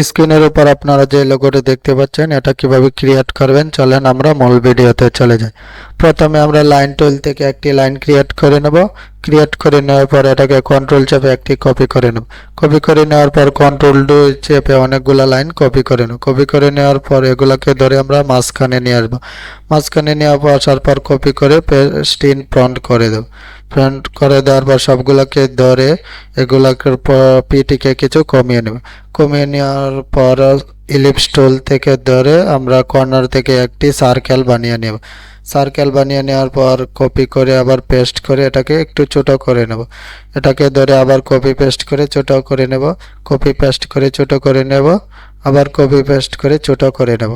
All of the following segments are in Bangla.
স্ক্রিনের উপর আপনারা যে লোগোটি দেখতে পাচ্ছেন এটা কিভাবে ক্রিয়েট করবেন চলেন আমরা মূল ভিডিওতে চলে যাই। প্রথমে আমরা লাইন টুল থেকে একটি লাইন ক্রিয়েট করে নেব। ক্রিয়েট করে নেওয়ার পর এটাকে কন্ট্রোল চেপে একটি কপি করে নেব। কপি করে নেওয়ার পর কন্ট্রোল চেপে অনেকগুলো লাইন কপি করে নেব। কপি করে নেওয়ার পর এগুলোকে ধরে আমরা মাঝখানে নিয়ে আসবো। মাঝখানে নিয়ে আসার পর কপি করে পেস্ট ইন ফ্রন্ট করে দেব। ফ্রন্ট করে দেওয়ার পর সবগুলোকে ধরে এগুলোকে পিটিকে কিছু কমিয়ে নেব। কমিয়ে নেওয়ার পর ইলিপস টুল থেকে ধরে আমরা কর্নার থেকে একটি সার্কেল বানিয়ে নেব। সার্কেল বানিয়ে নেওয়ার পর কপি করে আবার পেস্ট করে এটাকে একটু ছোট করে নেব। এটাকে ধরে আবার কপি পেস্ট করে ছোট করে নেব। কপি পেস্ট করে ছোট করে নেব। আবার কপি পেস্ট করে ছোট করে নেব।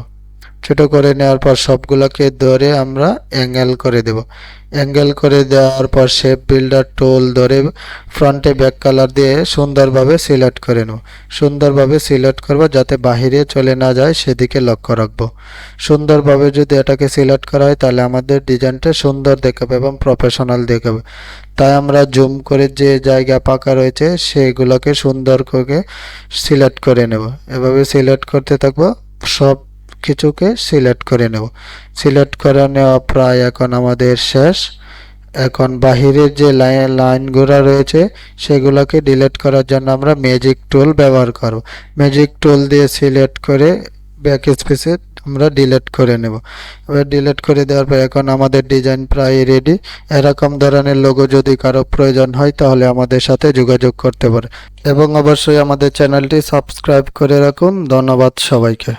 ছোট করে নেওয়ার পর সবগুলোকে ধরে আমরা অ্যাঙ্গেল করে দেব। অ্যাঙ্গেল করে দেওয়ার পর শেপ বিল্ডার টুল ধরে ফ্রন্টে ব্যাক কালার দিয়ে সুন্দরভাবে সিলেক্ট করে নেব। সুন্দরভাবে সিলেক্ট করব যাতে বাহিরে চলে না যায় সেদিকে লক্ষ্য রাখব। সুন্দরভাবে যদি এটাকে সিলেক্ট করা হয় তাহলে আমাদের ডিজাইনটা সুন্দর দেখাবে এবং প্রফেশনাল দেখাবে। তাই আমরা জুম করে যে জায়গা পাকা রয়েছে সেগুলোকে সুন্দর করে সিলেক্ট করে নেব। এভাবে সিলেক্ট করতে থাকবো। সব কিছুকে সিলেক্ট করে নেব। সিলেক্ট করে নেওয়া প্রায় এখন আমাদের শেষ। এখন বাহিরের যে লাইনগুলো রয়েছে সেগুলোকে ডিলিট করার জন্য আমরা ম্যাজিক টুল ব্যবহার করব। ম্যাজিক টুল দিয়ে সিলেক্ট করে ব্যাক স্পেসে আমরা ডিলিট করে নেব। এবার ডিলিট করে দেওয়ার পর এখন আমাদের ডিজাইন প্রায় রেডি। এরকম ধরনের লোগো যদি কারো প্রয়োজন হয় তাহলে আমাদের সাথে যোগাযোগ করতে পারে এবং অবশ্যই আমাদের চ্যানেলটি সাবস্ক্রাইব করে রাখুন। ধন্যবাদ সবাইকে।